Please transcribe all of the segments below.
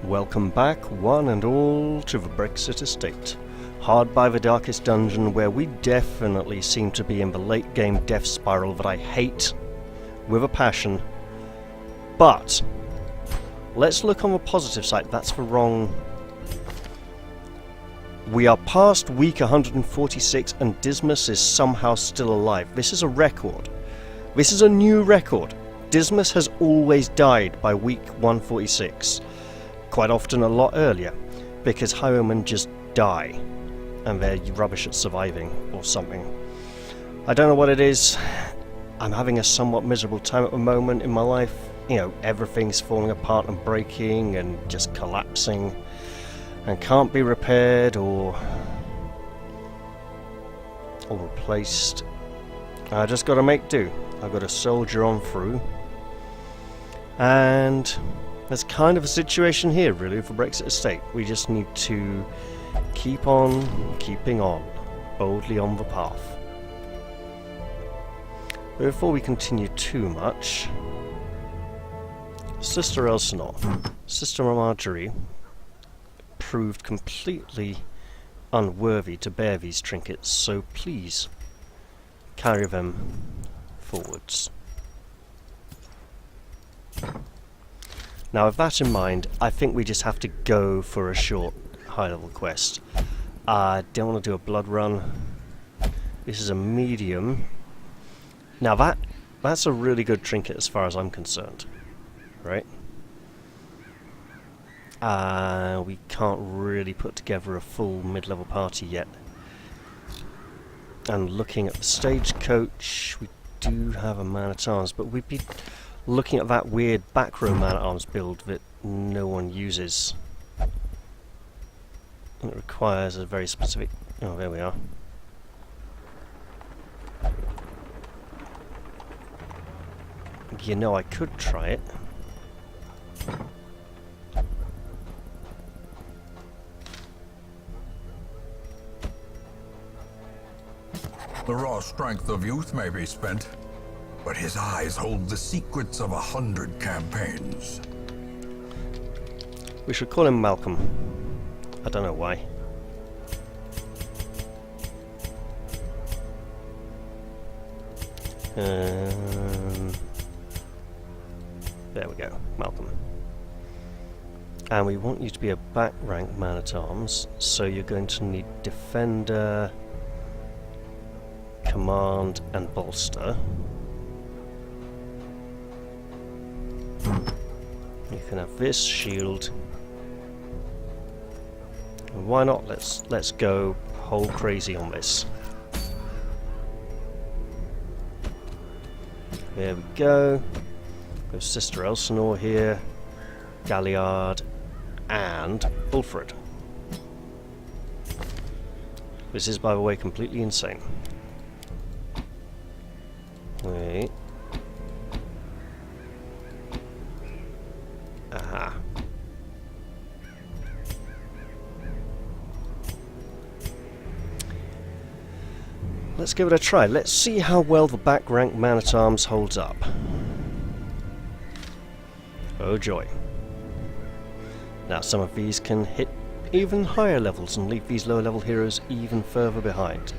Welcome back, one and all, to the Brexit Estate. Hard by the darkest dungeon where we definitely seem to be in the late game death spiral that I hate with a passion. But let's look on the positive side. That's the wrong... We are past week 146 and Dismas is somehow still alive. This is a record. This is a new record. Dismas has always died by week 146. Quite often a lot earlier, because highwaymen just die and they're rubbish at surviving or something. I don't know what it is. I'm having a somewhat miserable time at the moment in my life. You know, everything's falling apart and breaking and just collapsing and can't be repaired or replaced. I just got to make do. I've got to soldier on through, and there's kind of a situation here really for Brexit Estate. We just need to keep on keeping on, boldly on the path. But before we continue too much, Sister Elsinore, Sister Marjorie, proved completely unworthy to bear these trinkets, so please carry them forwards. Now with that in mind, I think we just have to go for a short high-level quest. I don't want to do a blood run. This is a medium. Now that's a really good trinket as far as I'm concerned, right? We can't really put together a full mid-level party yet. And looking at the stagecoach, we do have a man-at-arms, but we'd be looking at that weird back row man-at-arms build that no one uses. It requires a very specific... Oh, there we are. You know, I could try it. The raw strength of youth may be spent, but his eyes hold the secrets of 100 campaigns. We should call him Malcolm. I don't know why. There we go, Malcolm. And we want you to be a back rank man-at-arms, so you're going to need defender, command and bolster. You can have this shield. And why not? Let's go whole crazy on this. There we go. There's Sister Elsinore here, Galliard, and Ulfred. This is, by the way, completely insane. Wait. Aha. Let's give it a try. Let's see how well the back rank man-at-arms holds up. Oh joy. Now some of these can hit even higher levels and leave these lower level heroes even further behind.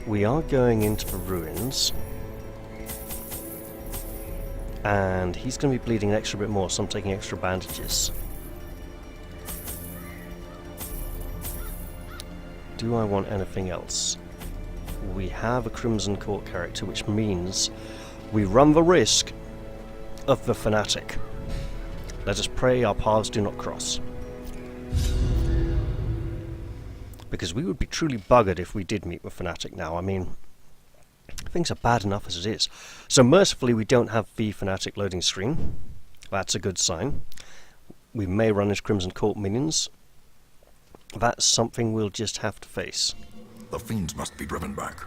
We are going into the ruins, and he's going to be bleeding an extra bit more, so I'm taking extra bandages. Do I want anything else? We have a Crimson Court character, which means we run the risk of the fanatic. Let us pray our paths do not cross. Because we would be truly buggered if we did meet with Fanatic now. I mean, things are bad enough as it is. So mercifully we don't have the Fanatic loading screen. That's a good sign. We may run into Crimson Court minions. That's something we'll just have to face. The fiends must be driven back.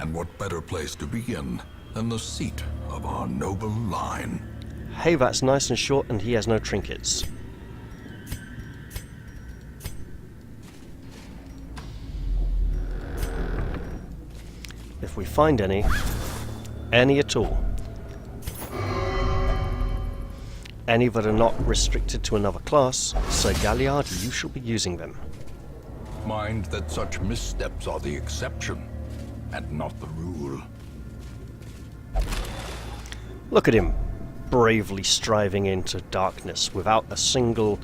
And what better place to begin than the seat of our noble line? Hey, that's nice and short, and he has no trinkets. If we find any at all, Any that are not restricted to another class, Sir Galliard, you shall be using them. Mind that such missteps are the exception, and not the rule. Look at him, bravely striving into darkness without a single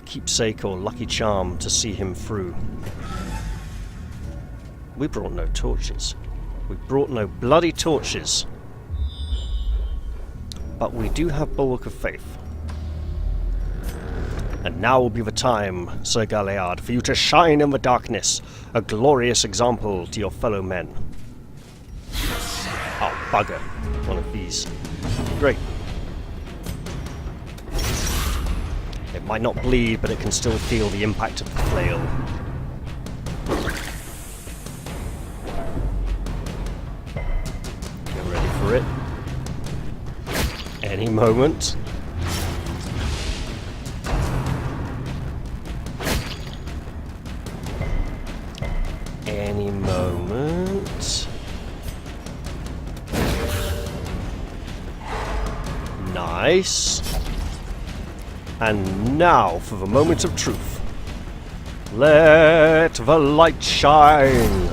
keepsake or lucky charm to see him through. We brought no torches. We brought no bloody torches. But we do have Bulwark of Faith. And now will be the time, Sir Galliard, for you to shine in the darkness, a glorious example to your fellow men. Oh, bugger. One of these. Great. It might not bleed, but it can still feel the impact of the flail. Get ready for it. Any moment. Any moment. Nice. And now for the moment of truth. Let the light shine.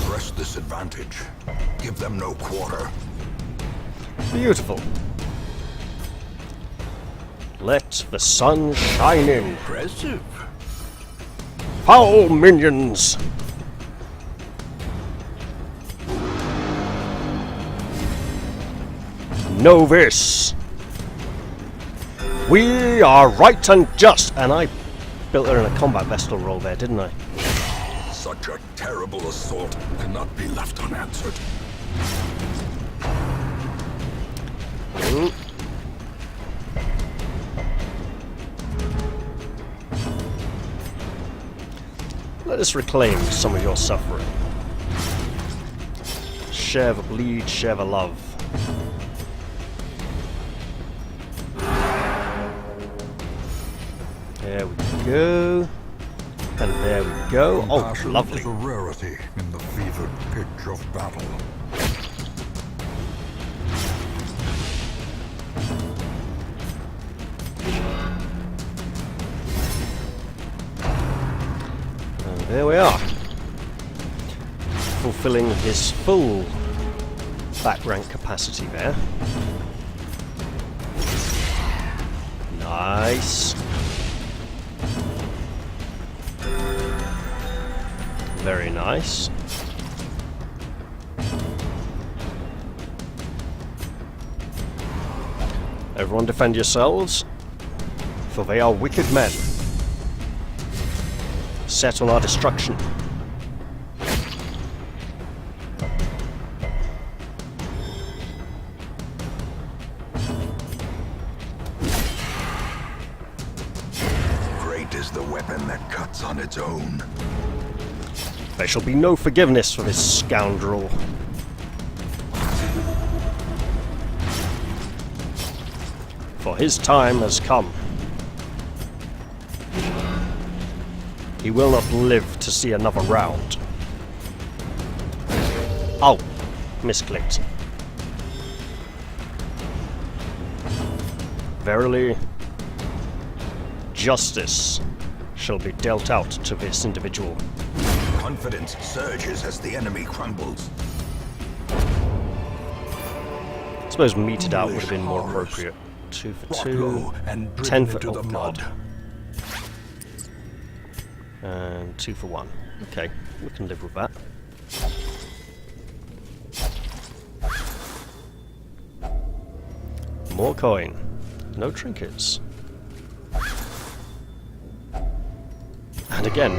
Press this advantage. Give them no quarter. Beautiful. Let the sun shine in. Impressive. Foul minions! Know this! We are right and just! And I built her in a combat vestal role there, didn't I? Such a terrible assault cannot be left unanswered. Ooh. Let us reclaim some of your suffering. Share the bleed, share the love. There we go. And there we go. Oh, Compassion lovely. is a rarity in the fevered pitch of battle. There we are. Fulfilling his full back rank capacity there. Nice. Very nice. Everyone defend yourselves, for they are wicked men, set on our destruction. Great is the weapon that cuts on its own. There shall be no forgiveness for this scoundrel. For his time has come. He will not live to see another round. Oh, misclicked. Verily, justice shall be dealt out to this individual. Confidence surges as the enemy crumbles. I suppose meted out would have been more appropriate. 2 for Brought 2, low and 10 driven for into the God. mud. And 2 for 1. Okay, we can live with that. More coin. No trinkets. And again,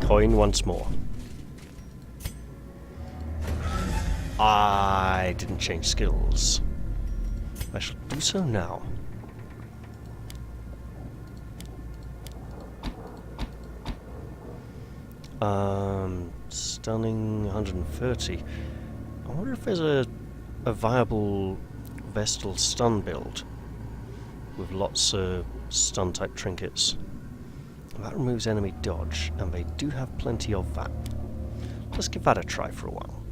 coin once more. I didn't change skills. I shall do so now. Stunning 130. I wonder if there's a viable Vestal stun build with lots of Stun type trinkets. That removes enemy dodge, and they do have plenty of that. Let's give that a try for a while.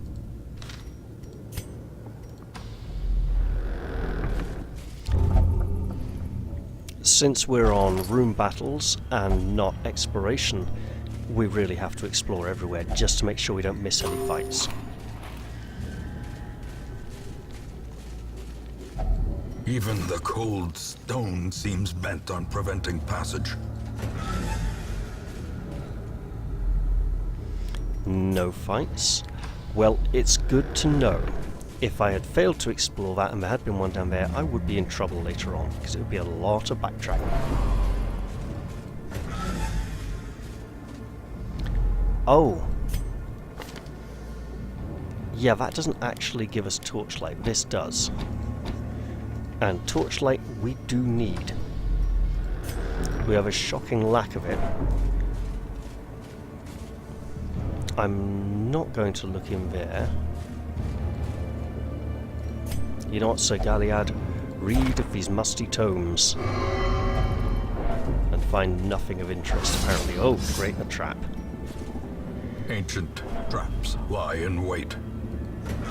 Since we're on room battles and not exploration, we really have to explore everywhere just to make sure we don't miss any fights. Even the cold stone seems bent on preventing passage. No fights? Well, it's good to know. If I had failed to explore that and there had been one down there, I would be in trouble later on, because it would be a lot of backtracking. Oh. Yeah, that doesn't actually give us torchlight. This does. And torchlight we do need. We have a shocking lack of it. I'm not going to look in there. You know what, Sir Galliard? Read of these musty tomes. And find nothing of interest, apparently. Oh, great, a trap. Ancient traps lie in wait,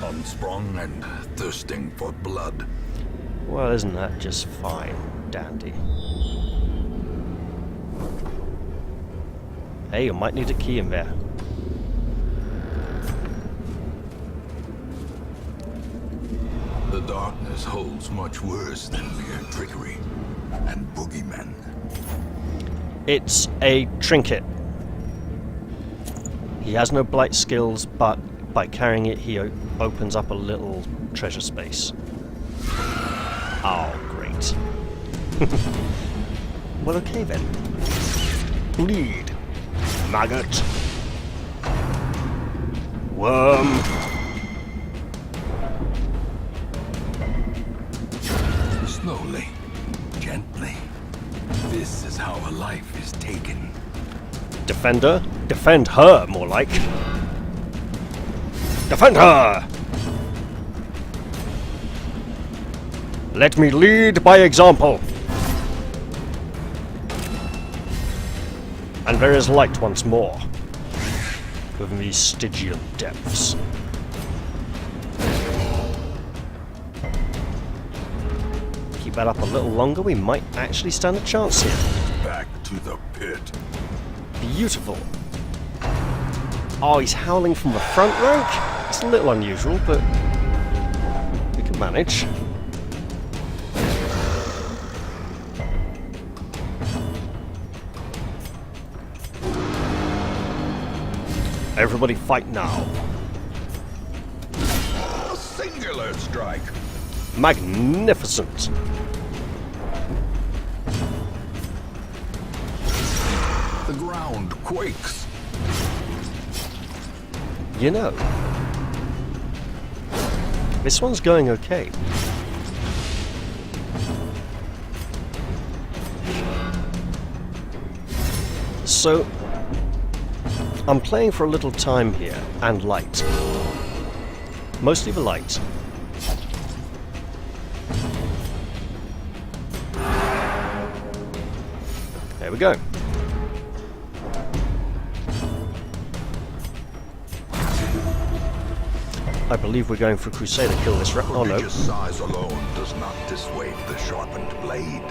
unsprung and thirsting for blood. Well, isn't that just fine, dandy? Hey, you might need a key in there. The darkness holds much worse than mere trickery and boogeymen. It's a trinket. He has no blight skills, but by carrying it, he opens up a little treasure space. Oh, great. Well, okay then. Bleed. Maggot. Worm. Slowly, gently. This is how a life is taken. Defender? Defend her, more like. Defend her! Let me lead by example. And there is light once more within these Stygian depths. Keep that up a little longer, we might actually stand a chance here. Back to the pit. Beautiful. Oh, he's howling from the front rank? It's a little unusual, but we can manage. Everybody fight now. A singular strike. Magnificent. The ground quakes. You know, this one's going okay. So, I'm playing for a little time here, and light. Mostly the light. There we go. I believe we're going for a crusade to kill this oh no. Religious size alone does not dissuade the sharpened blade.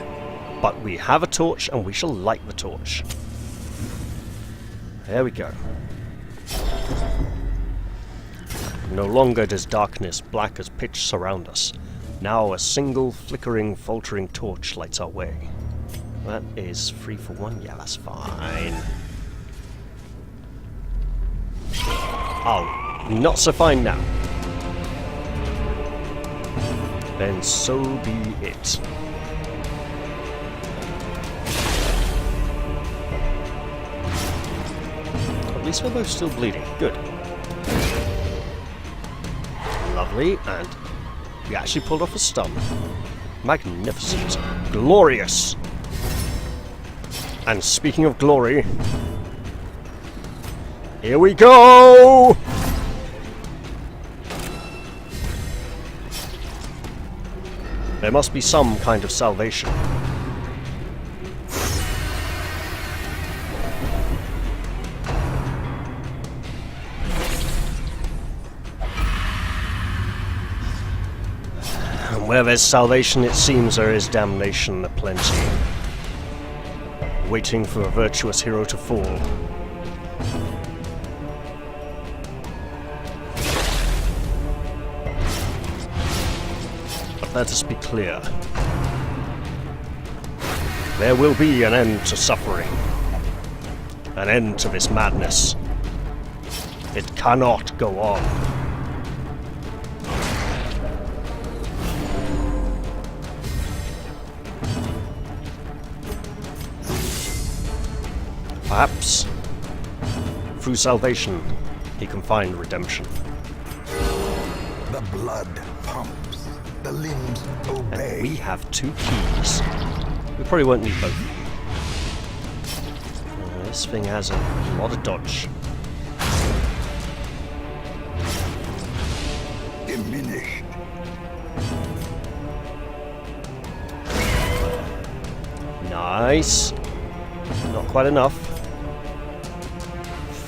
But we have a torch, and we shall light the torch. There we go. No longer does darkness black as pitch surround us. Now a single flickering, faltering torch lights our way. That is 3 for 1. Yeah, that's fine. Oh, not so fine now. Then so be it. At least we're both still bleeding. Good. Lovely, and we actually pulled off a stun. Magnificent. Glorious. And speaking of glory, here we go! There must be some kind of salvation. Where there's salvation, it seems there is damnation aplenty. Waiting for a virtuous hero to fall. But let us be clear. There will be an end to suffering. An end to this madness. It cannot go on. Perhaps, through salvation, he can find redemption. The blood pumps, the limbs obey. And we have 2 keys. We probably won't need both. This thing has a lot of dodge. Diminished. Nice. Not quite enough.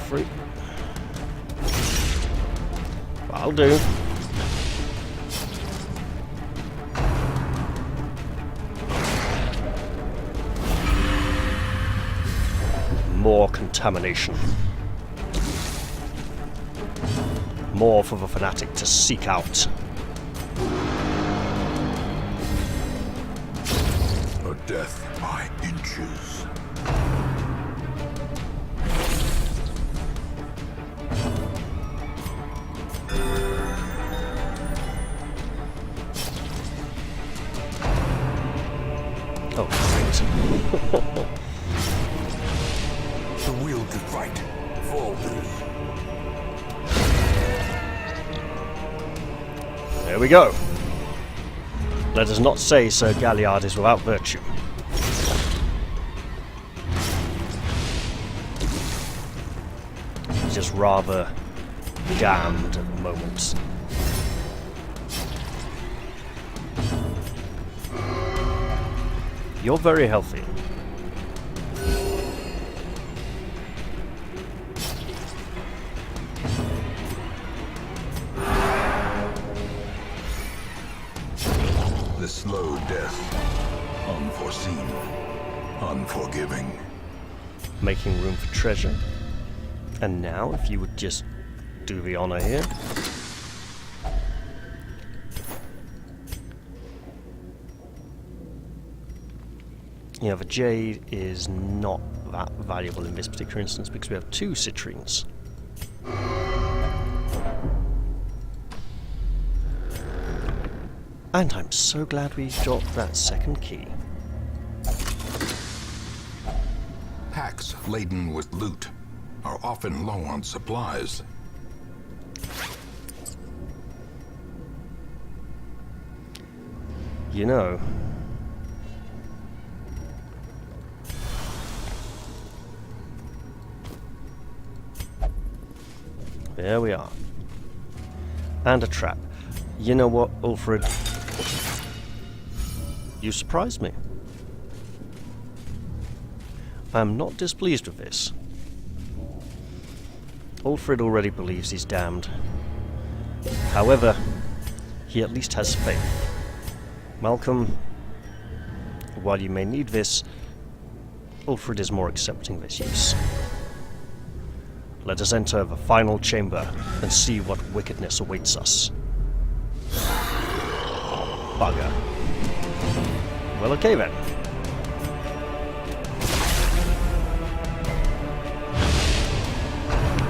Free. I'll do. More contamination. More for the fanatic to seek out. A death by inches. Oh, great. The will to fight falters. There we go. Let us not say Sir Galliard is without virtue. He's just rather damned at the moment. You're very healthy. The slow death. Unforeseen. Unforgiving. Making room for treasure. And now, if you would just do the honor here. Yeah, the jade is not that valuable in this particular instance because we have 2 citrines. And I'm so glad we dropped that second key. Packs laden with loot are often low on supplies. You know, there we are. And a trap. You know what, Ulfrid? You surprised me. I am not displeased with this. Ulfrid already believes he's damned. However, he at least has faith. Malcolm, while you may need this, Ulfrid is more accepting this use. Let us enter the final chamber and see what wickedness awaits us. Bugger. Well, okay then.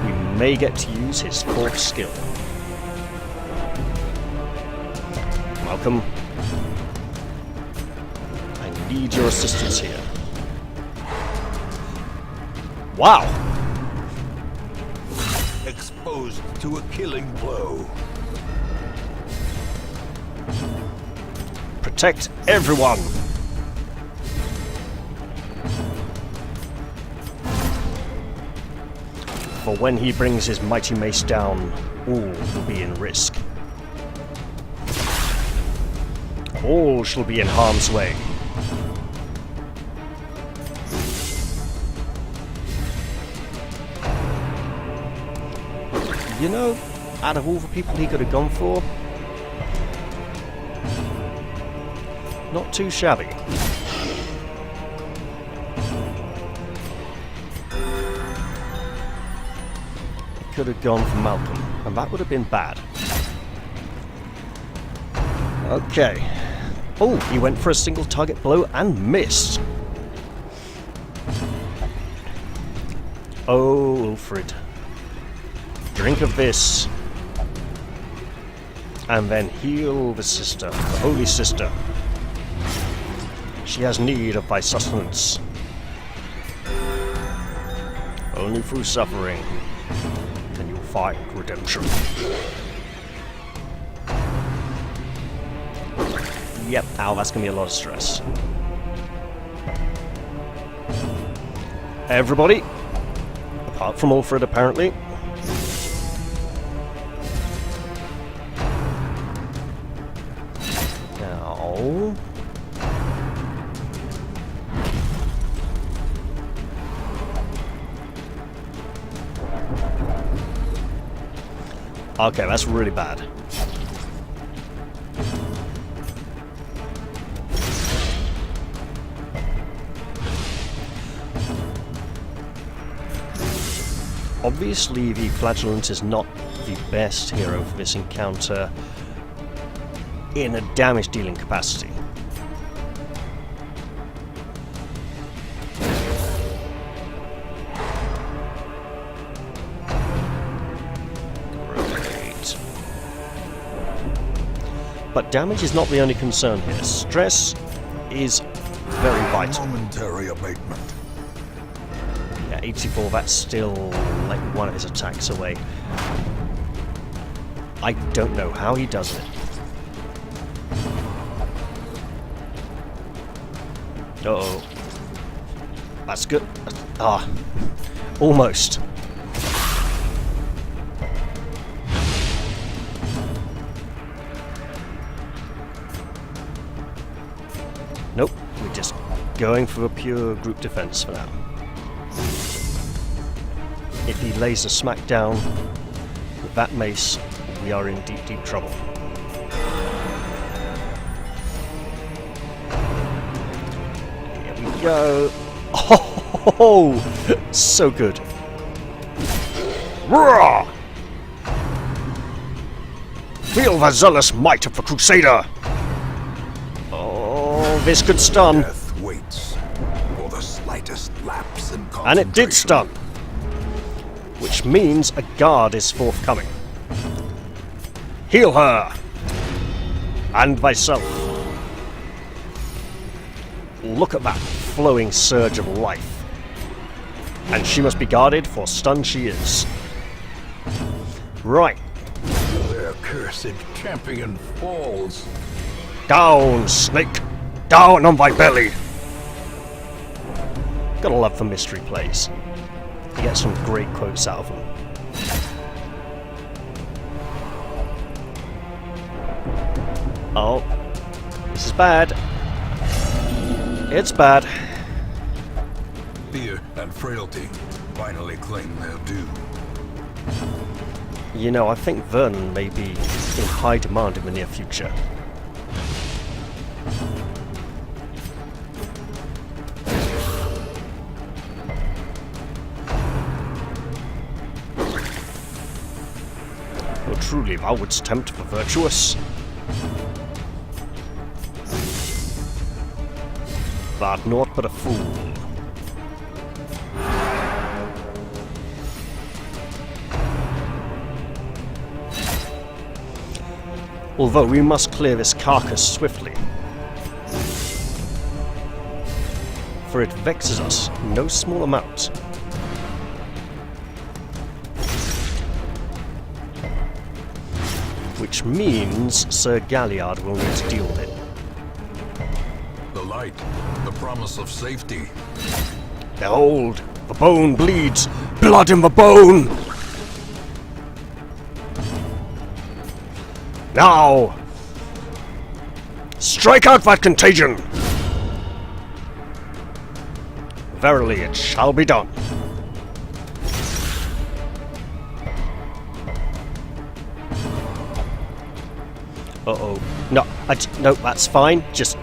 We may get to use his 4th skill. Malcolm, I need your assistance here. Wow! Exposed to a killing blow. Protect everyone! For when he brings his mighty mace down, all will be in risk. All shall be in harm's way. You know, out of all the people he could have gone for, Not too shabby. Could have gone for Malcolm, and that would have been bad. Okay. Oh, he went for a single target blow and missed. Oh, Ulfrid. Drink of this. And then heal the sister, the holy sister. She has need of thy sustenance. Only through suffering can you find redemption. Yep, ow, that's gonna be a lot of stress. Everybody, apart from Ulfrid apparently. Now... Okay, that's really bad. Obviously, the Flagellant is not the best hero for this encounter in a damage-dealing capacity. Great. But damage is not the only concern here. Stress is very vital. Momentary abatement. 84, that's still like one of his attacks away. I don't know how he does it. Uh-oh. That's good. Ah. Almost. Nope. We're just going for a pure group defense for now. If he lays a smack down with that mace, we are in deep, deep trouble. Here we go. Oh, so good. Roar! Feel the zealous might of the Crusader. Oh, this could stun. Death waits for the slightest lapse in concentration. And it did stun. Which means a guard is forthcoming. Heal her! And thyself. Look at that flowing surge of life. And she must be guarded, for stunned she is. Right. Their cursed champion falls. Down, snake! Down on thy belly! Gotta love the mystery plays. You get some great quotes out of them. Oh, this is bad. It's bad. Fear and frailty finally claim their due. You know, I think Vernon may be in high demand in the near future. Truly thou wouldst tempt the virtuous. Thou'rt naught but a fool. Although we must clear this carcass swiftly, for it vexes us no small amount. Which means Sir Galliard will need to deal with it. The light, the promise of safety. Behold, the bone bleeds! Blood in the bone! Now! Strike out that contagion! Verily, it shall be done. Uh-oh. No, no, that's fine. Just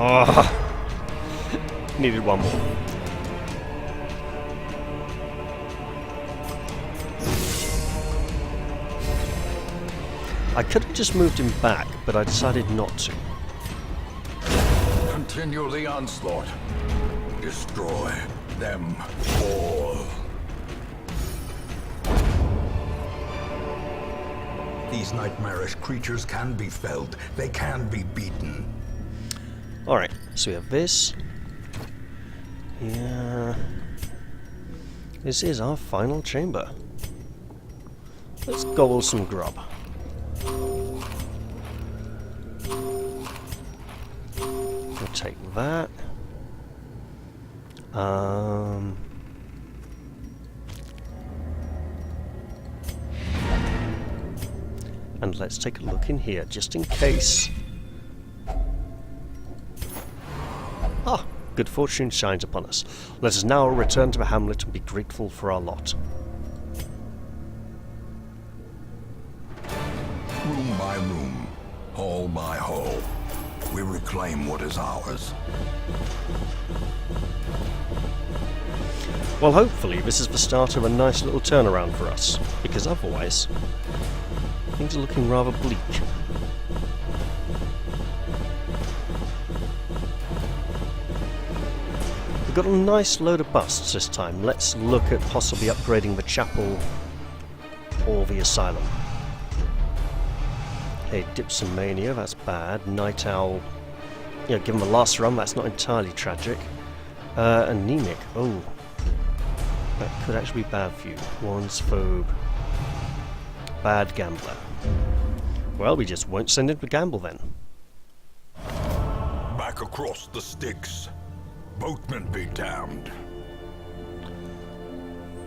Oh, needed one more. I could have just moved him back, but I decided not to. Continue the onslaught. Destroy them all. These nightmarish creatures can be felled. They can be beaten. Alright, so we have this. Yeah. This is our final chamber. Let's gobble some grub. We'll take that. And let's take a look in here, just in case. Ah, good fortune shines upon us. Let us now return to the hamlet and be grateful for our lot. Room by room, hall by hall, we reclaim what is ours. Well, hopefully this is the start of a nice little turnaround for us, because otherwise things are looking rather bleak. We've got a nice load of busts this time. Let's look at possibly upgrading the chapel or the asylum. Hey, Dipsomania, that's bad. Night Owl, yeah, given the last run, that's not entirely tragic. Anemic, oh. That could actually be bad for you. Warren's phobe. Bad gambler. Well, we just won't send him to gamble then. Back across the Styx. Boatmen be damned.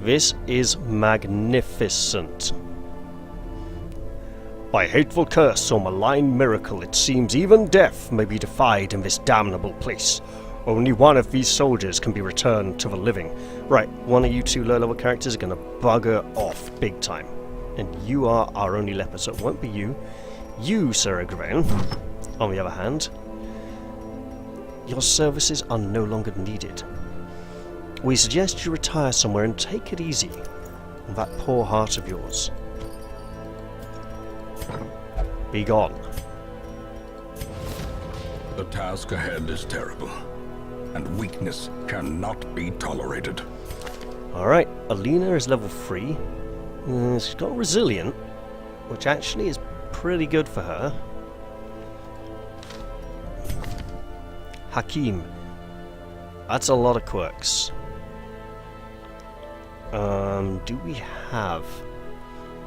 This is magnificent. By hateful curse or malign miracle, it seems even death may be defied in this damnable place. Only one of these soldiers can be returned to the living. Right, one of you two low-level characters are going to bugger off big time. And you are our only leper, so it won't be you. You, Sir Agravain, on the other hand, your services are no longer needed. We suggest you retire somewhere and take it easy on that poor heart of yours. Be gone. The task ahead is terrible, and weakness cannot be tolerated. Alright, Alina is level 3. She's got resilient, which actually is pretty good for her. Hakim. That's a lot of quirks. Do we have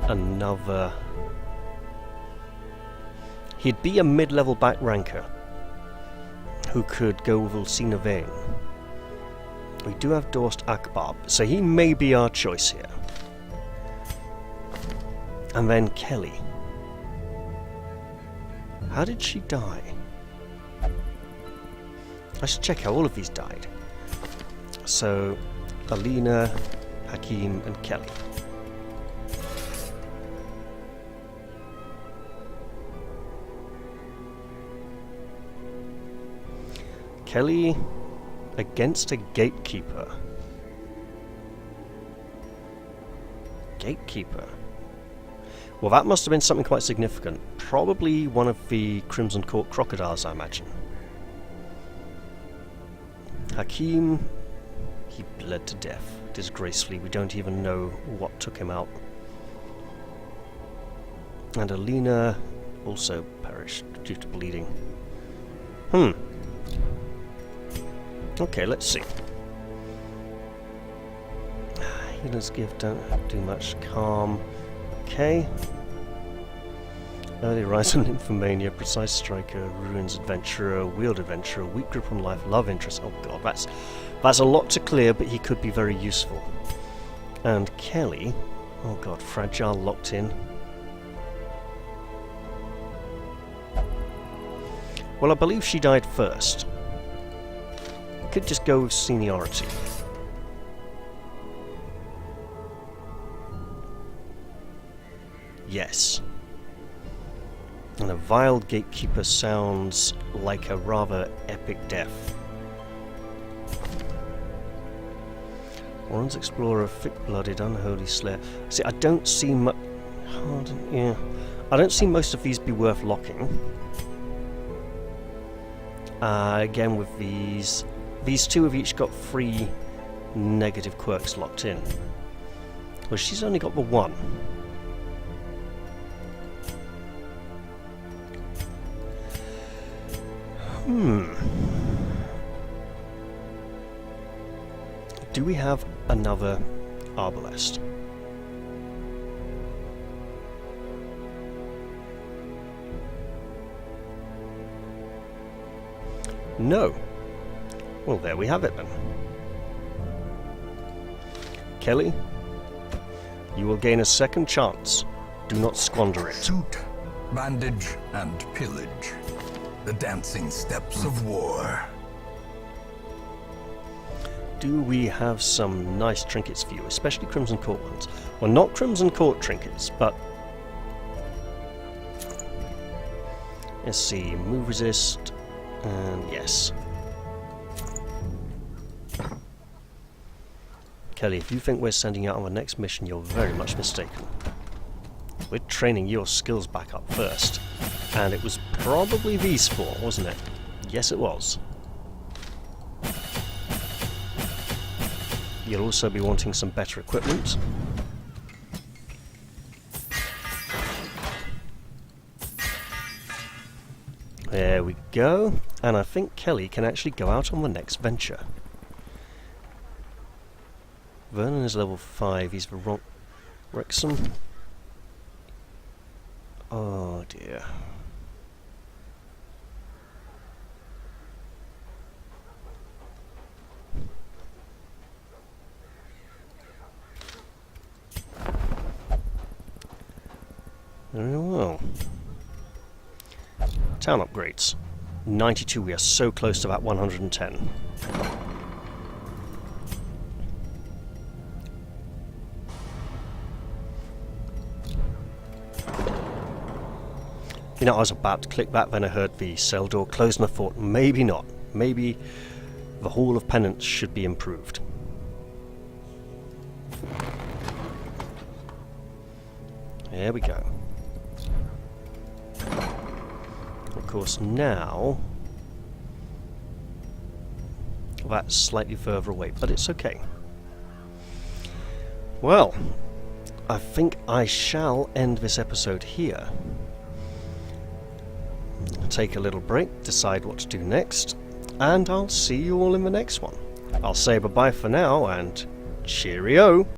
another? He'd be a mid-level back ranker who could go with Ulcina Vane. We do have Dorst Akbab, so he may be our choice here. And then Kelly. How did she die? I should check how all of these died. So, Alina, Hakim, and Kelly. Kelly against a gatekeeper. Gatekeeper. Well, that must have been something quite significant. Probably one of the Crimson Court crocodiles, I imagine. Hakim, he bled to death, disgracefully. We don't even know what took him out. And Alina also perished due to bleeding. Okay, let's see. Healer's Gift, don't do much. Calm. Okay. Early Horizon, Infomania, Precise Striker, Ruins Adventurer, Wield Adventurer, Weak Grip on Life, Love Interest. Oh god, that's a lot to clear, but he could be very useful. And Kelly, oh god, Fragile, Locked In. Well, I believe she died first. Could just go with seniority. Yes. And a vile gatekeeper sounds like a rather epic death. Orange explorer, thick-blooded, unholy slayer. See, I don't see much. Yeah, I don't see most of these be worth locking. Again, with these two have each got 3 negative quirks locked in. Well, she's only got the 1. Do we have another arbalest? No. Well, there we have it then. Kelly, you will gain a second chance. Do not squander it. Suit, bandage, and pillage. The dancing steps of war. Do we have some nice trinkets for you, especially Crimson Court ones? Well, not Crimson Court trinkets, but... let's see, move resist, and yes. Kelly, if you think we're sending you out on the next mission, you're very much mistaken. We're training your skills back up first. And it was probably these 4, wasn't it? Yes, it was. You'll also be wanting some better equipment. There we go. And I think Kelly can actually go out on the next venture. Vernon is level 5. He's the wrong... Wrexham. Oh dear. Very well. Town upgrades. 92, we are so close to that 110. You know, I was about to click that, then I heard the cell door close and I thought, maybe not. Maybe the Hall of Penance should be improved. There we go. Of course, now that's slightly further away, but it's okay. Well, I think I shall end this episode here. Take a little break, decide what to do next, and I'll see you all in the next one. I'll say bye-bye for now, and cheerio!